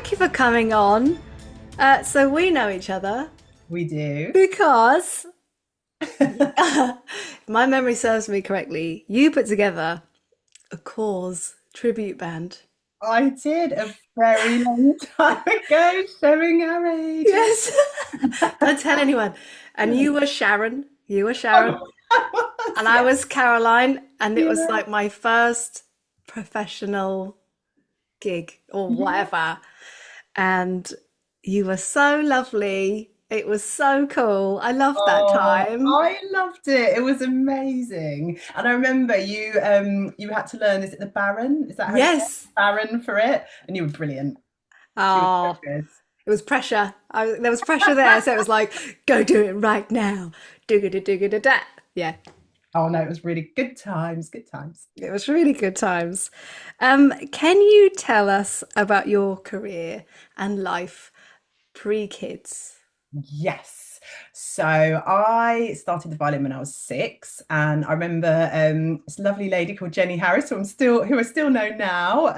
thank you for coming on. So we know each other We do. because, if my memory serves me correctly, you put together a Cause tribute band. I did a very long time ago, showing our ages. Yes. Don't tell anyone. And you were Sharon. You were Sharon. Oh, I was, And I yeah. was Caroline. And it was Yeah. like my first professional gig or Yeah. whatever. And you were so lovely. It was so cool. I loved that Oh, time. I loved it. It was amazing. And I remember you had to learn, is it the Baron? Is that how you say it? Yes. Baron for it? And you were brilliant. You were so Oh, good. it was pressure. There was pressure there. So it was like, go do it right now. Do da do da da. Yeah, Oh no, it was really good times, good times. it was really good times. Can you tell us about your career and life pre-kids? Yes. So I started the violin when I was 6, and I remember this lovely lady called Jenny Harris, who I still know now.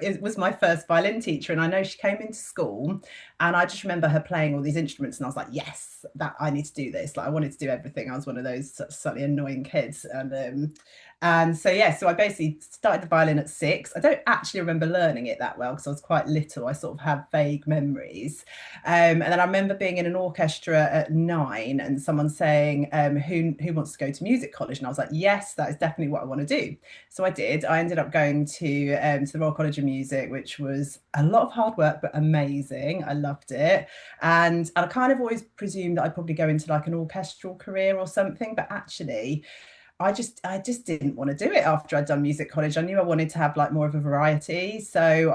It was my first violin teacher, and I know she came into school, and I just remember her playing all these instruments, and I was like, yes, that I need to do this. Like I wanted to do everything. I was one of those slightly annoying kids, and so yeah, so I basically started the violin at 6. I don't actually remember learning it that well because I was quite little. I sort of have vague memories. And then I remember being in an orchestra at 9 and someone saying, who wants to go to music college? And I was like, yes, that is definitely what I want to do. So I did. I ended up going to the Royal College of Music, which was a lot of hard work, but amazing. I loved it. And I kind of always presumed that I'd probably go into like an orchestral career or something, but actually I just didn't want to do it after I'd done music college. I knew I wanted to have like more of a variety. So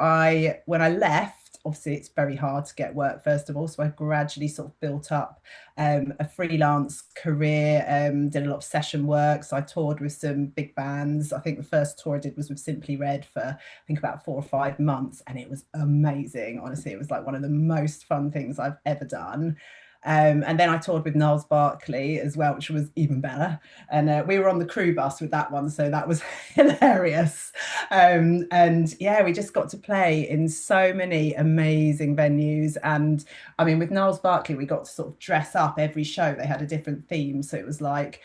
when I left, obviously it's very hard to get work first of all. So I gradually sort of built up a freelance career, did a lot of session work. So I toured with some big bands. I think the first tour I did was with Simply Red for I think about 4 or 5 months, and it was amazing. Honestly, it was like one of the most fun things I've ever done. And then I toured with Niles Barkley as well, which was even better. And we were on the crew bus with that one, so that was hilarious. And yeah, we just got to play in so many amazing venues. And I mean, with Niles Barkley, we got to sort of dress up every show. They had a different theme, so it was like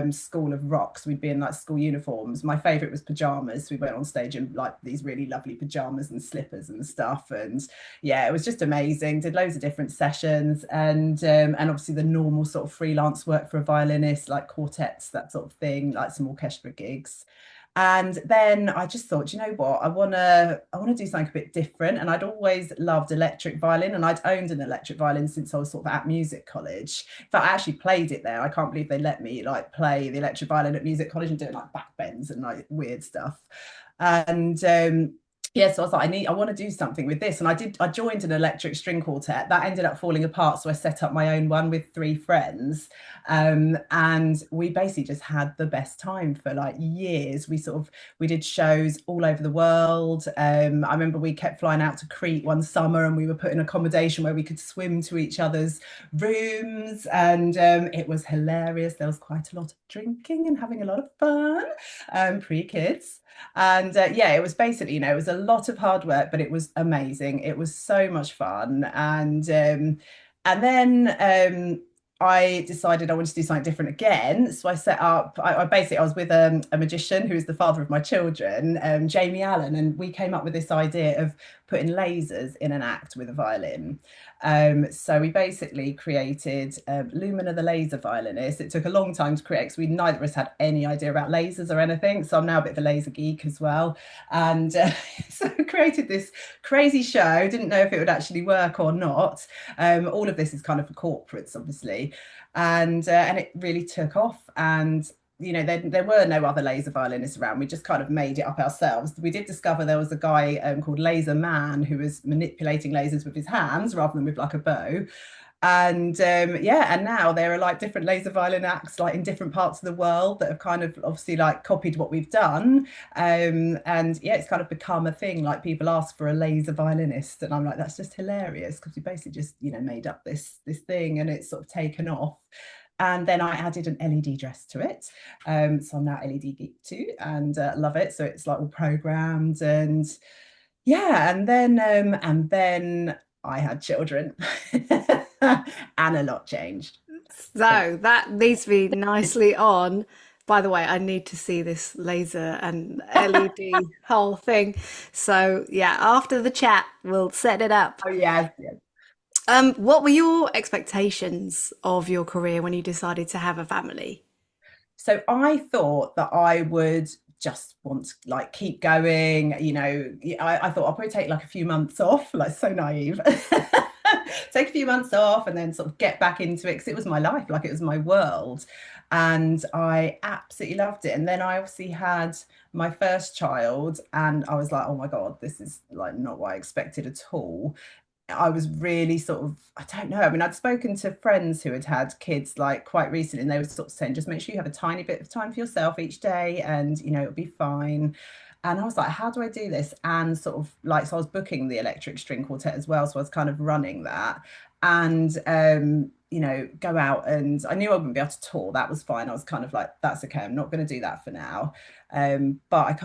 School of Rocks. We'd be in like school uniforms. My favorite was pajamas. We went on stage in like these really lovely pajamas and slippers and stuff. And yeah, it was just amazing. Did loads of different sessions, and obviously the normal sort of freelance work for a violinist, like quartets, that sort of thing, like some orchestra gigs. And then I just thought, you know what, I want to do something a bit different. And I'd always loved electric violin, and I'd owned an electric violin since I was sort of at music college. In fact, I actually played it there. I can't believe they let me like play the electric violin at music college and do it like backbends and like weird stuff. And yeah, so I was like, I want to do something with this. And I joined an electric string quartet that ended up falling apart. So I set up my own one with 3 friends. And we basically just had the best time for like years. We did shows all over the world. I remember we kept flying out to Crete one summer, and we were put in accommodation where we could swim to each other's rooms. And it was hilarious. There was quite a lot of drinking and having a lot of fun, pre-kids. And yeah, it was basically, it was a lot of hard work, but it was amazing. It was so much fun. And then I decided I wanted to do something different again. So I set up, I was with a magician who is the father of my children, Jamie Allen, and we came up with this idea of putting lasers in an act with a violin. So we basically created Lumina the laser violinist. It took a long time to create because we neither of us had any idea about lasers or anything. So I'm now a bit of a laser geek as well. And so I created this crazy show, didn't know if it would actually work or not. All of this is kind of for corporates, obviously. And it really took off. And there were no other laser violinists around. We just kind of made it up ourselves. We did discover there was a guy called Laser Man who was manipulating lasers with his hands rather than with like a bow. And yeah, and now there are like different laser violin acts like in different parts of the world that have kind of obviously like copied what we've done. And yeah, it's kind of become a thing. Like people ask for a laser violinist, and I'm like, that's just hilarious because we basically just made up this thing, and it's sort of taken off. And then I added an LED dress to it. So I'm now LED geek too, and love it. So it's like all programmed, and yeah, and then I had children, and a lot changed. So that needs to be nicely on. By the way, I need to see this laser and LED whole thing. So yeah, after the chat, we'll set it up. Oh yes, yes. What were your expectations of your career when you decided to have a family? So I thought that I would just want to like keep going. I thought I'll probably take like a few months off, like so naive. Take a few months off and then sort of get back into it because it was my life, like it was my world. And I absolutely loved it. And then I obviously had my first child, and I was like, oh my God, this is like not what I expected at all. I was really sort of, I don't know. I mean, I'd spoken to friends who had had kids like quite recently, and they were sort of saying, just make sure you have a tiny bit of time for yourself each day, and it'll be fine. And I was like, how do I do this? And sort of like, so I was booking the electric string quartet as well. So I was kind of running that and, go out, and I knew I wouldn't be able to tour. That was fine. I was kind of like, that's okay. I'm not going to do that for now. But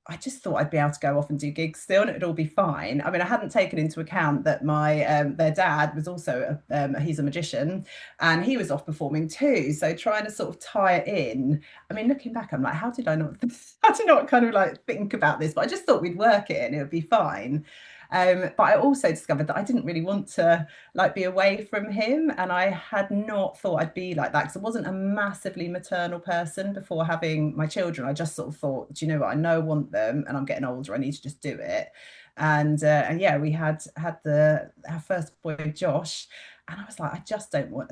I just thought I'd be able to go off and do gigs still, and it would all be fine. I mean, I hadn't taken into account that my their dad was also he's a magician, and he was off performing too. So trying to sort of tie it in. I mean, looking back, I'm like, how did I not? How did I not kind of like think about this? But I just thought we'd work it and it would be fine. But I also discovered that I didn't really want to like be away from him, and I had not thought I'd be like that because I wasn't a massively maternal person before having my children. I just sort of thought, do you know what? I know I want them, and I'm getting older. I need to just do it. And yeah, we had the our first boy, Josh, and I was like, I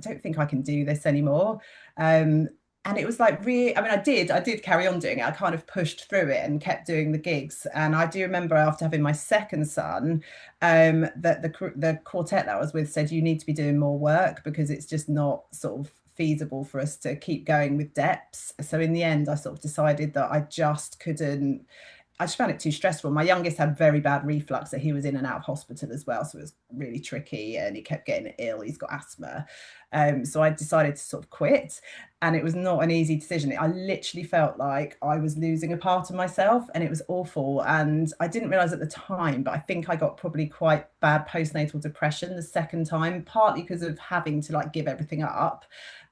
don't think I can do this anymore. Um, and it was like really, I mean, I did carry on doing it. I kind of pushed through it and kept doing the gigs. And I do remember after having my second son, that the quartet that I was with said, you need to be doing more work because it's just not sort of feasible for us to keep going with depths. So in the end, I sort of decided that I just couldn't. I just found it too stressful. My youngest had very bad reflux, so he was in and out of hospital as well. So it was really tricky, and he kept getting ill. He's got asthma. So I decided to sort of quit, and it was not an easy decision. I literally felt like I was losing a part of myself, and it was awful. And I didn't realize at the time, but I think I got probably quite bad postnatal depression the second time, partly because of having to like give everything up,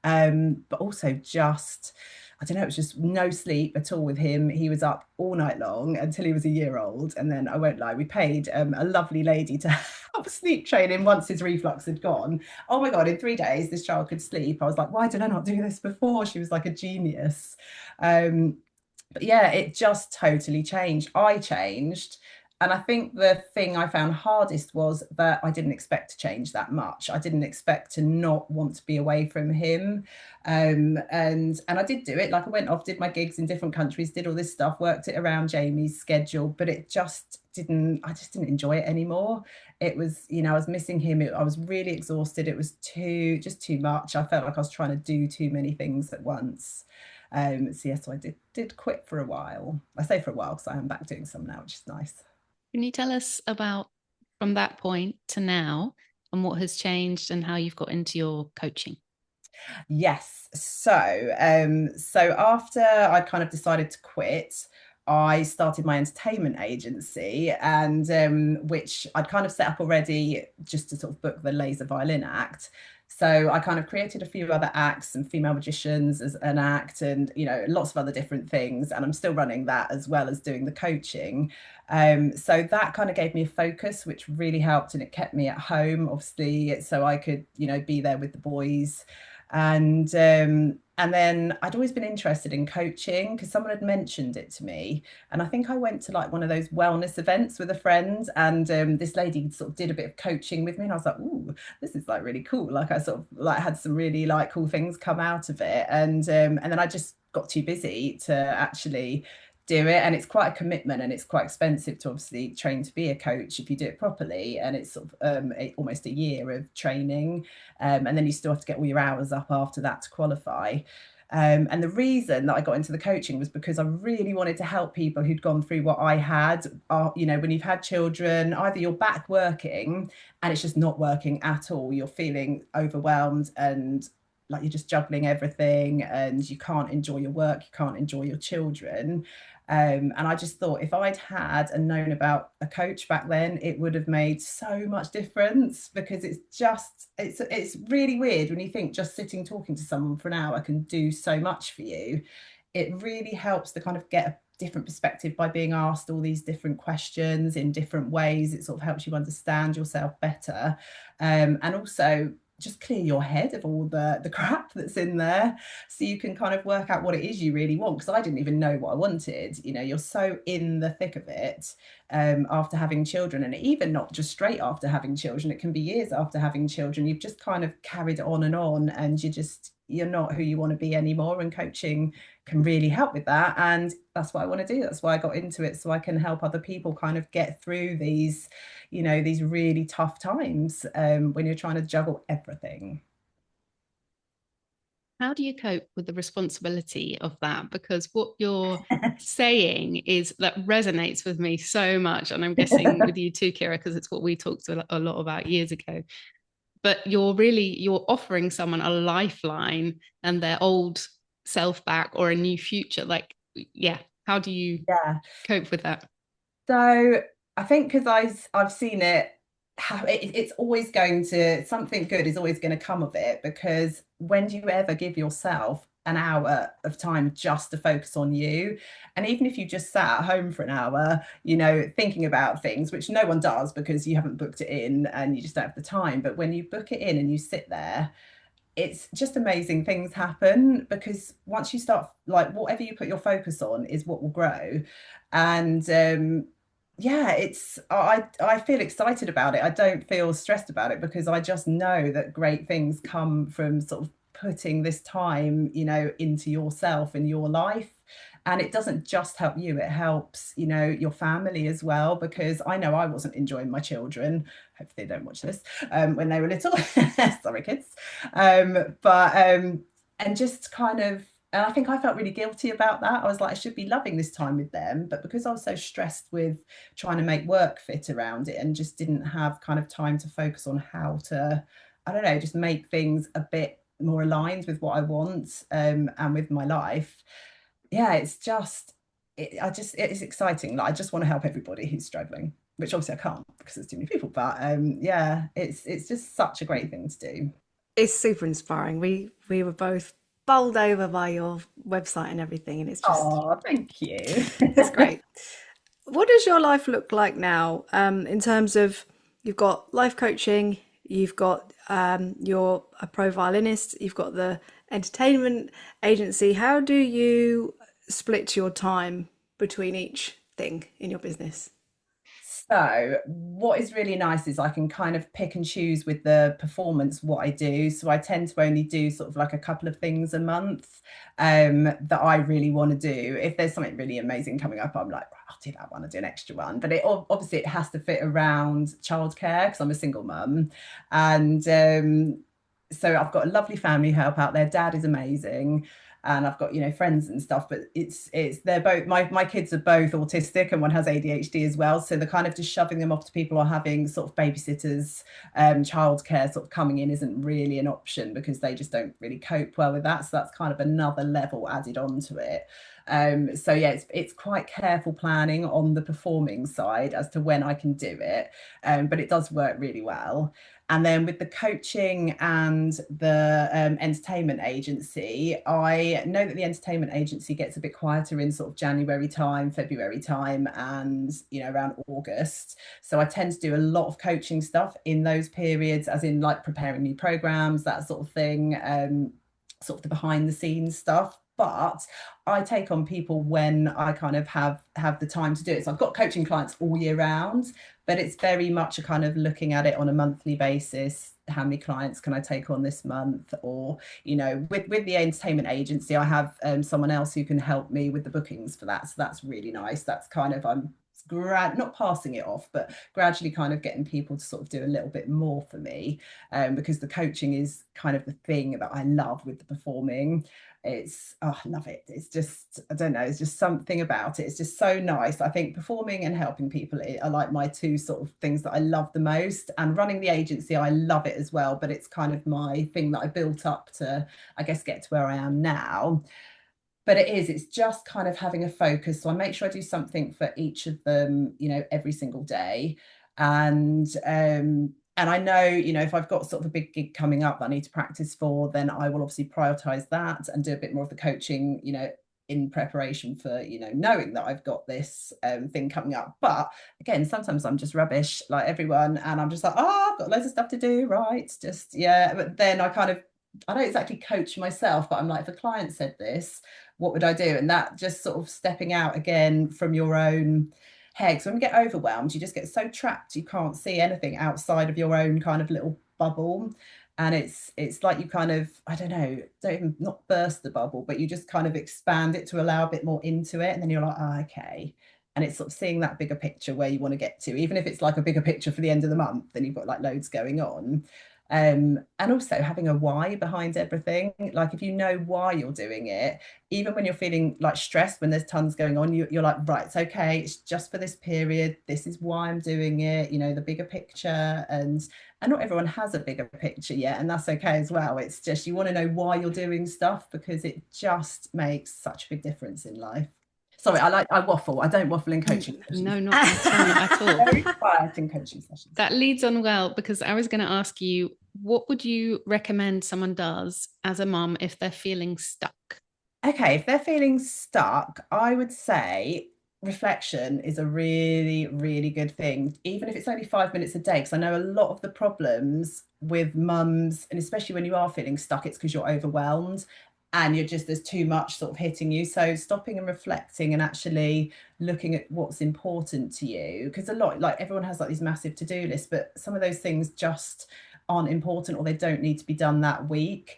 but also just I don't know, it was just no sleep at all with him. He was up all night long until he was a year old. And then I won't lie, we paid a lovely lady to help sleep train him once his reflux had gone. Oh my God, in 3 days, this child could sleep. I was like, why did I not do this before? She was like a genius. Um, but yeah, it just totally changed. I changed. And I think the thing I found hardest was that I didn't expect to change that much. I didn't expect to not want to be away from him. And I did do it. Like I went off, did my gigs in different countries, did all this stuff, worked it around Jamie's schedule, but I just didn't enjoy it anymore. It was, I was missing him. I was really exhausted. It was just too much. I felt like I was trying to do too many things at once. So yes, so I did quit for a while. I say for a while because I am back doing some now, which is nice. Can you tell us about from that point to now and what has changed and how you've got into your coaching? Yes. So after I kind of decided to quit, I started my entertainment agency, and which I'd kind of set up already just to sort of book the laser violin act. So I kind of created a few other acts and female magicians as an act, and lots of other different things. And I'm still running that as well as doing the coaching. So that kind of gave me a focus, which really helped, and it kept me at home, obviously, so I could be there with the boys. And then I'd always been interested in coaching because someone had mentioned it to me. And I think I went to like one of those wellness events with a friend, and this lady sort of did a bit of coaching with me, and I was like, "Ooh, this is like really cool." Like I sort of like had some really like cool things come out of it, and then I just got too busy to actually do it. And it's quite a commitment, and it's quite expensive to obviously train to be a coach if you do it properly, and it's sort of almost a year of training, and then you still have to get all your hours up after that to qualify. And the reason that I got into the coaching was because I really wanted to help people who'd gone through what I had. When you've had children, either you're back working and it's just not working at all, you're feeling overwhelmed and like you're just juggling everything and you can't enjoy your work, you can't enjoy your children. And I just thought if I'd had and known about a coach back then, it would have made so much difference, because it's really weird when you think just sitting talking to someone for an hour can do so much for you. It really helps to kind of get a different perspective by being asked all these different questions in different ways. It sort of helps you understand yourself better, and also just clear your head of all the crap that's in there, so you can kind of work out what it is you really want. Because I didn't even know what I wanted. You know, you're so in the thick of it, after having children, and even not just straight after having children, it can be years after having children. You've just kind of carried on, and you're not who you want to be anymore, and coaching can really help with that. And that's what I want to do. That's why I got into it, so I can help other people kind of get through these, you know, these really tough times, when you're trying to juggle everything. How do you cope with the responsibility of that? Because what you're saying is that resonates with me so much. And I'm guessing with you too, Kira, because it's what we talked a lot about years ago. But you're offering someone a lifeline and their old self back or a new future. Like, yeah, how do you Yeah. cope with that? So I think because I've seen it, it's always going to, something good is always going to come of it. Because when do you ever give yourself an hour of time just to focus on you? And even if you just sat at home for an hour, you know, thinking about things, which no one does because you haven't booked it in and you just don't have the time. But when you book it in and you sit there, it's just amazing things happen, because once you start, like, whatever you put your focus on is what will grow. And yeah, I feel excited about it. I don't feel stressed about it, because I just know that great things come from sort of putting this time, you know, into yourself and your life. And it doesn't just help you, it helps, you know, your family as well. Because I know I wasn't enjoying my children, hopefully they don't watch this, when they were little. Sorry kids. And just kind of, and I think I felt really guilty about that. I was like, I should be loving this time with them, but because I was so stressed with trying to make work fit around it, and just didn't have kind of time to focus on how to, I don't know, just make things a bit more aligned with what I want, and with my life. Yeah, it's just, it's exciting. Like, I just want to help everybody who's struggling, which obviously I can't because there's too many people. But yeah, it's just such a great thing to do. It's super inspiring. We were both bowled over by your website and everything, and Oh, thank you. it's great. What does your life look like now, in terms of you've got life coaching, you've got you're a pro violinist, you've got the entertainment agency. How do you split your time between each thing in your business? So, what is really nice is I can kind of pick and choose with the performance what I do. So, I tend to only do sort of like a couple of things a month, that I really want to do. If there's something really amazing coming up, I'm like, right, I'll do that one, I'll do an extra one. But obviously it has to fit around childcare, because I'm a single mum. And so I've got a lovely family help out there. Dad is amazing, and I've got, you know, friends and stuff. But it's they're both, my kids are both autistic, and one has ADHD as well. So the kind of just shoving them off to people or having sort of babysitters, childcare sort of coming in isn't really an option, because they just don't really cope well with that. So that's kind of another level added onto it. So yeah, it's quite careful planning on the performing side as to when I can do it, but it does work really well. And then with the coaching and the entertainment agency, I know that the entertainment agency gets a bit quieter in sort of January time, February time, and, you know, around August. So I tend to do a lot of coaching stuff in those periods, as in like preparing new programs, that sort of thing, sort of the behind the scenes stuff. But I take on people when I kind of have the time to do it. So I've got coaching clients all year round, but it's very much a kind of looking at it on a monthly basis. How many clients can I take on this month? Or, you know, with the entertainment agency, I have someone else who can help me with the bookings for that. So that's really nice. That's kind of, I'm not passing it off, but gradually kind of getting people to sort of do a little bit more for me, because the coaching is kind of the thing that I love with the performing. It's, oh, I love it. It's just, I don't know, it's just something about it. It's just so nice. I think performing and helping people are like my two sort of things that I love the most. And running the agency, I love it as well, but it's kind of my thing that I built up to, I guess, get to where I am now. But it's just kind of having a focus. So I make sure I do something for each of them, every single day. And I know, if I've got sort of a big gig coming up that I need to practice for, then I will obviously prioritize that and do a bit more of the coaching, in preparation for, knowing that I've got this thing coming up. But again, sometimes I'm just rubbish like everyone, and I'm just like, oh, I've got loads of stuff to do, right? Just, yeah. But then I don't exactly coach myself, but I'm like, if a client said this, what would I do? And that just sort of stepping out again from your own head. Because when you get overwhelmed, you just get so trapped, you can't see anything outside of your own kind of little bubble. And it's like you kind of, I don't know, don't even, not burst the bubble, but you just kind of expand it to allow a bit more into it. And then you're like, oh, okay. And it's sort of seeing that bigger picture where you want to get to, even if it's like a bigger picture for the end of the month, then you've got like loads going on. And also having a why behind everything. Like if you know why you're doing it, even when you're feeling like stressed, when there's tons going on, you're like, right, it's okay, it's just for this period, this is why I'm doing it, the bigger picture. And not everyone has a bigger picture yet, and that's okay as well. It's just, you want to know why you're doing stuff, because it just makes such a big difference in life. Sorry, I waffle. I don't waffle in coaching sessions. No, not at all, not at all. Very quiet in coaching sessions. That leads on well, because I was going to ask you, what would you recommend someone does as a mum if they're feeling stuck? Okay, if they're feeling stuck, I would say reflection is a really, really good thing, even if it's only 5 minutes a day. Because I know a lot of the problems with mums, and especially when you are feeling stuck, it's because you're overwhelmed and there's too much sort of hitting you. So stopping and reflecting and actually looking at what's important to you, because a lot, like everyone has like these massive to-do lists, but some of those things just aren't important, or they don't need to be done that week.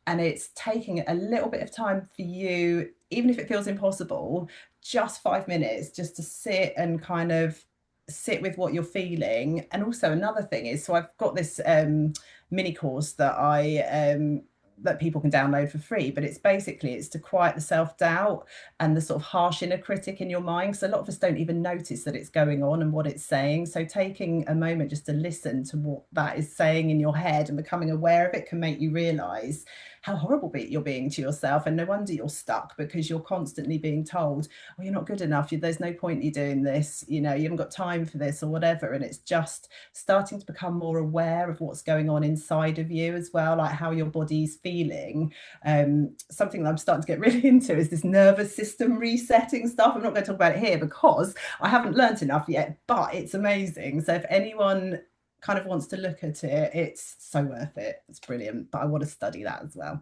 And it's taking a little bit of time for you, even if it feels impossible, just 5 minutes, just to sit and kind of sit with what you're feeling. And also another thing is, so I've got this mini course that that people can download for free, but it's to quiet the self-doubt and the sort of harsh inner critic in your mind. So a lot of us don't even notice that it's going on and what it's saying. So taking a moment just to listen to what that is saying in your head and becoming aware of it can make you realize how horrible you're being to yourself. And no wonder you're stuck, because you're constantly being told, oh, you're not good enough, there's no point you doing this, you haven't got time for this or whatever. And it's just starting to become more aware of what's going on inside of you as well, like how your body's feeling. Something that I'm starting to get really into is this nervous system resetting stuff. I'm not going to talk about it here because I haven't learnt enough yet, but it's amazing. So if anyone kind of wants to look at it, it's so worth it. It's brilliant. But I want to study that as well.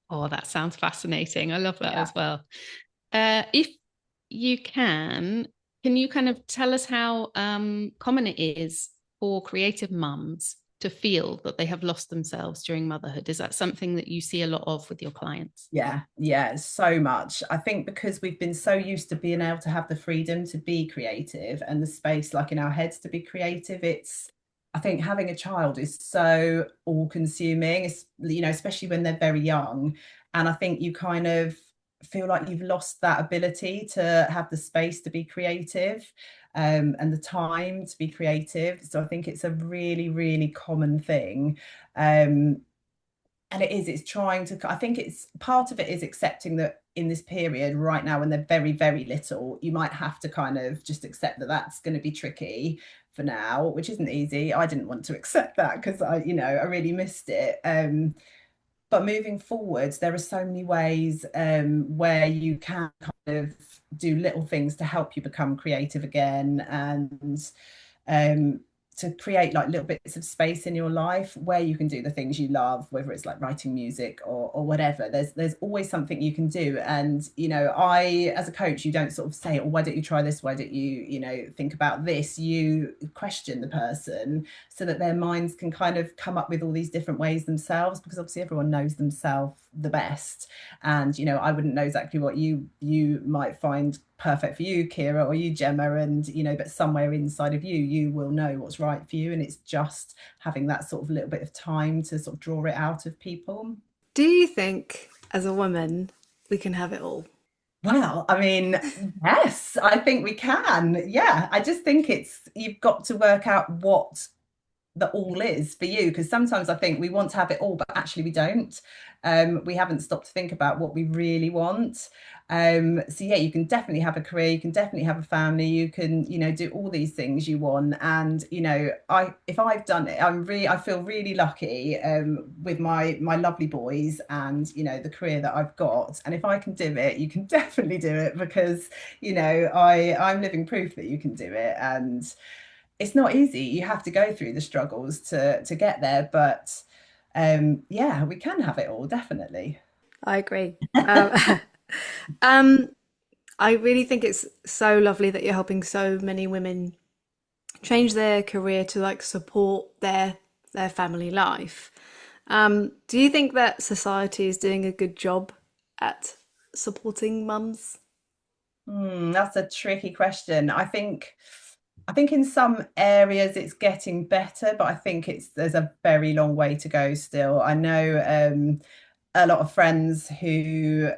Oh, that sounds fascinating. I love that as well. If you can you kind of tell us how common it is for creative mums to feel that they have lost themselves during motherhood? Is that something that you see a lot of with your clients? Yeah, so much. I think because we've been so used to being able to have the freedom to be creative and the space like in our heads to be creative, I think having a child is so all-consuming, especially when they're very young. And I think you kind of feel like you've lost that ability to have the space to be creative, and the time to be creative. So I think it's a really, really common thing. And it's trying to, I think it's part of it is accepting that in this period right now, when they're very, very little, you might have to kind of just accept that that's going to be tricky for now, which isn't easy. I didn't want to accept that because I really missed it. But moving forwards, there are so many ways where you can kind of do little things to help you become creative again, and to create like little bits of space in your life where you can do the things you love, whether it's like writing music or whatever. There's always something you can do. And I, as a coach, you don't sort of say, oh, why don't you try this, why don't you think about this? You question the person so that their minds can kind of come up with all these different ways themselves, because obviously everyone knows themselves the best. And I wouldn't know exactly what you might find perfect for you, Kira, or you, Gemma, and but somewhere inside of you, you will know what's right for you, and it's just having that sort of little bit of time to sort of draw it out of people. Do you think, as a woman, we can have it all? Well, I mean, yes, I think we can. Yeah, I just think you've got to work out what the all is for you, because sometimes I think we want to have it all, but actually we don't. We haven't stopped to think about what we really want. So yeah, you can definitely have a career, you can definitely have a family, you can do all these things you want. And if I've done it, I feel really lucky with my lovely boys and the career that I've got. And if I can do it, you can definitely do it, because I'm living proof that you can do it. And it's not easy. You have to go through the struggles to get there, but yeah, we can have it all, definitely. I agree. Um, um, I really think it's so lovely that you're helping so many women change their career to like support their family life. Do you think that society is doing a good job at supporting mums? That's a tricky question. I think in some areas it's getting better, but I think there's a very long way to go still. I know a lot of friends who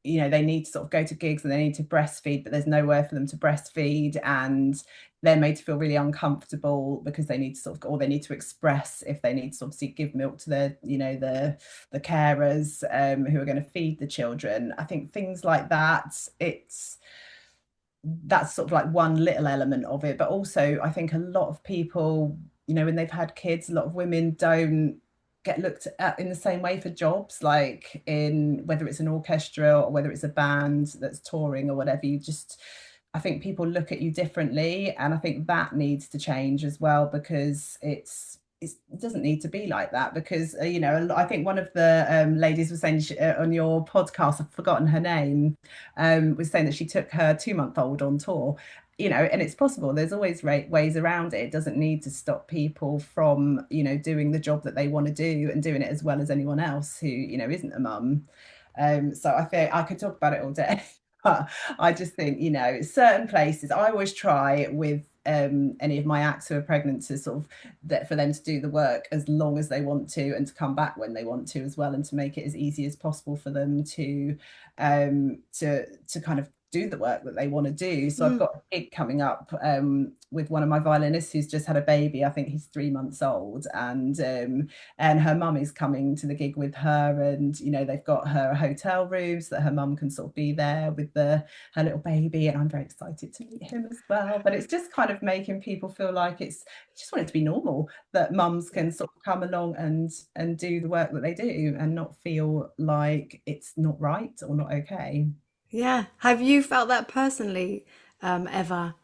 they need to sort of go to gigs and they need to breastfeed, but there's nowhere for them to breastfeed, and they're made to feel really uncomfortable because they need to sort of, or they need to express if they need to obviously give milk to their the carers who are going to feed the children. I think things like that, that's sort of like one little element of it. But also I think a lot of people, when they've had kids, a lot of women don't get looked at in the same way for jobs, like in whether it's an orchestra or whether it's a band that's touring or whatever. I think people look at you differently, and I think that needs to change as well, because it doesn't need to be like that. Because I think one of the ladies was saying on your podcast, I've forgotten her name, was saying that she took her 2-month-old on tour. And it's possible. There's always ways around it. It doesn't need to stop people from doing the job that they want to do and doing it as well as anyone else who isn't a mum. So I think I could talk about it all day. But I just think, certain places, I always try with any of my acts who are pregnant to sort of that for them to do the work as long as they want to, and to come back when they want to as well, and to make it as easy as possible for them to kind of do the work that they want to do. So I've Mm. got a gig coming up with one of my violinists who's just had a baby. I think he's 3 months old, and her mum is coming to the gig with her, and they've got her a hotel room so that her mum can sort of be there with her little baby, and I'm very excited to meet him as well. But it's just kind of making people feel like just want it to be normal, that mums can sort of come along and do the work that they do and not feel like it's not right or not okay. Yeah. Have you felt that personally, ever?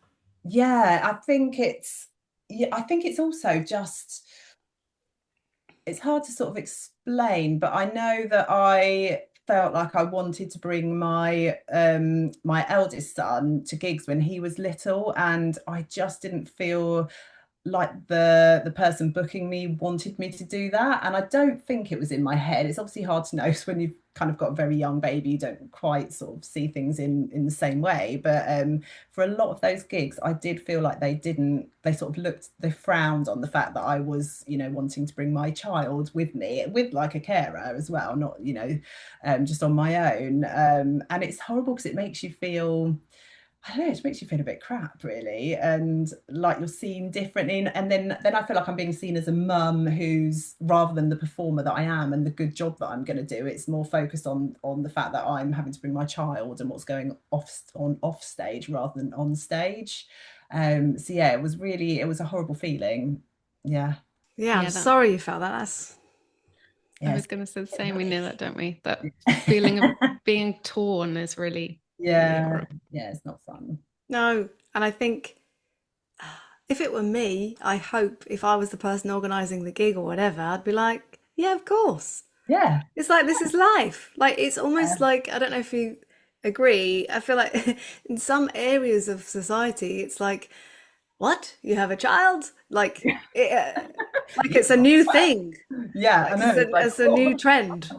Yeah, I think it's also just, it's hard to sort of explain, but I know that I felt like I wanted to bring my eldest son to gigs when he was little, and I just didn't feel like the person booking me wanted me to do that. And I don't think it was in my head. It's obviously hard to know when you've kind of got a very young baby, you don't quite sort of see things in the same way. But for a lot of those gigs, I did feel like they sort of they frowned on the fact that I was wanting to bring my child with me, with like a carer as well, not just on my own. And it's horrible because it makes you feel, I don't know, it makes you feel a bit crap, really, and like you're seen differently. And then I feel like I'm being seen as a mum who's, rather than the performer that I am and the good job that I'm going to do, it's more focused on the fact that I'm having to bring my child and what's going off stage rather than on stage. So yeah, it was a horrible feeling. Yeah, Yeah, I'm Yeah, that sorry you felt that. That's I yes, was going to say the same. We know that, don't we? That feeling of being torn is really, really yeah, horrible. yeah, it's not fun. no. And I think if it were me, I hope if I was the person organising the gig or whatever, I'd be like, yeah, of course. Yeah, It's like this is life. Like it's almost like I don't know if you agree. I feel like in some areas of society, it's like, what? You have a child? Like it's a new thing. yeah, I Like know. It's like, it's a new oh. trend.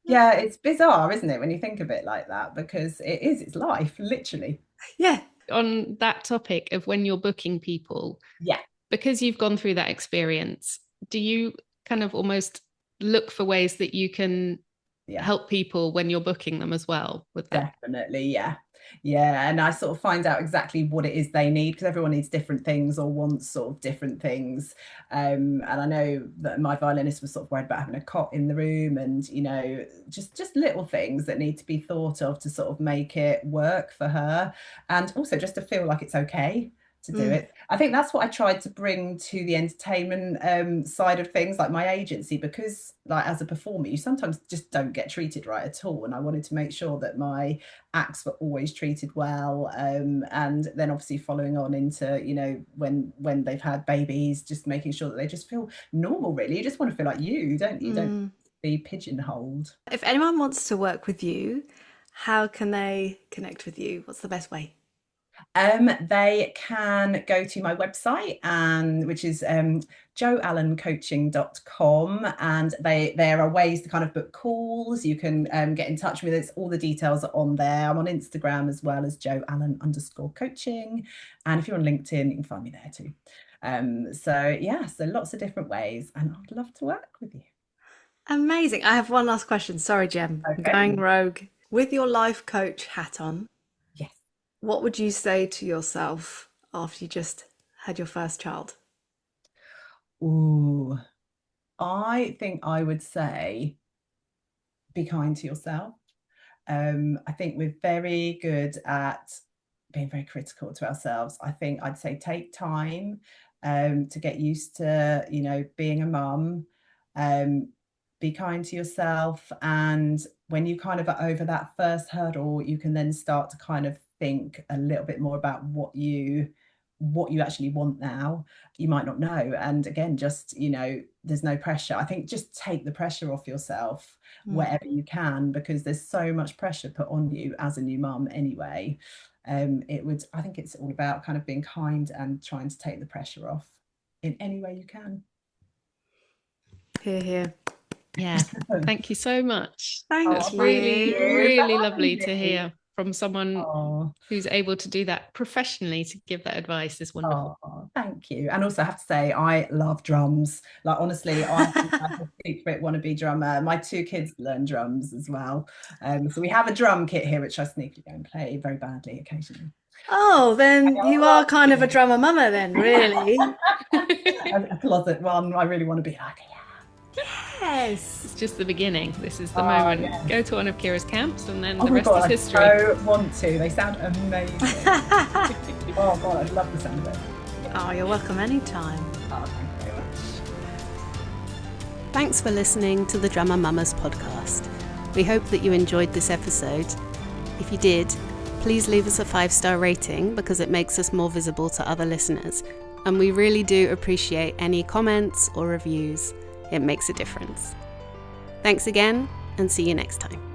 Yeah, it's bizarre, isn't it, when you think of it like that? Because it's life, literally. Yeah. On that topic of when you're booking people, Yeah, because you've gone through that experience, do you kind of almost look for ways that you can yeah. help people when you're booking them as well with that? Definitely, yeah. Yeah, and I sort of find out exactly what it is they need, because everyone needs different things or wants sort of different things. And I know that my violinist was sort of worried about having a cot in the room, and just little things that need to be thought of to sort of make it work for her, and also just to feel like it's okay to do Mm. it. I think that's what I tried to bring to the entertainment side of things, like my agency, because like as a performer, you sometimes just don't get treated right at all. And I wanted to make sure that my acts were always treated well. And then obviously following on into, when they've had babies, just making sure that they just feel normal, really. You just want to feel like you, don't you? Don't Mm. be pigeonholed. If anyone wants to work with you, how can they connect with you? What's the best way? They can go to my website, and which is joallencoaching.com, and there are ways to kind of book calls. You can get in touch with us. All the details are on there. I'm on Instagram as well as joallen_coaching, and if you're on LinkedIn, you can find me there too. So yeah, so lots of different ways, and I'd love to work with you. Amazing. I have one last question. Sorry, Jem. I'm Okay. going rogue. With your life coach hat on, Yes. what would you say to yourself after you just had your first child? Ooh, I think I would say be kind to yourself. I think we're very good at being very critical to ourselves. I think I'd say take time to get used to, being a mum. Um, be kind to yourself. And when you kind of are over that first hurdle, you can then start to kind of think a little bit more about what you actually want now. You might not know. And again, just, there's no pressure. I think just take the pressure off yourself Mm. wherever you can, because there's so much pressure put on you as a new mum anyway. I think it's all about kind of being kind and trying to take the pressure off in any way you can. Hear, hear. Yeah. Thank you so much. Thank That's Oh, thank really, you. you for really having lovely to me. hear from someone Oh, who's able to do that professionally, to give that advice is wonderful. oh, thank you. And also I have to say, I love drums. Like, honestly, I'm a secret wannabe drummer. My two kids learn drums as well. So we have a drum kit here, which I sneakily go and play very badly occasionally. Oh, then you Oh, are kind of a drummer mama then, really. a closet one. I really want to be like, Yes. It's just the beginning. This is the oh, moment. yeah. Go to one of Kira's camps, and then Oh the my rest God, is I history. so want to. They sound amazing. Oh God, I love the sound of it. Oh, you're welcome anytime. Oh, thank you very much. Thanks for listening to the Drummer Mamas podcast. We hope that you enjoyed this episode. If you did, please leave us a 5-star rating, because it makes us more visible to other listeners. And we really do appreciate any comments or reviews. It makes a difference. Thanks again, and see you next time.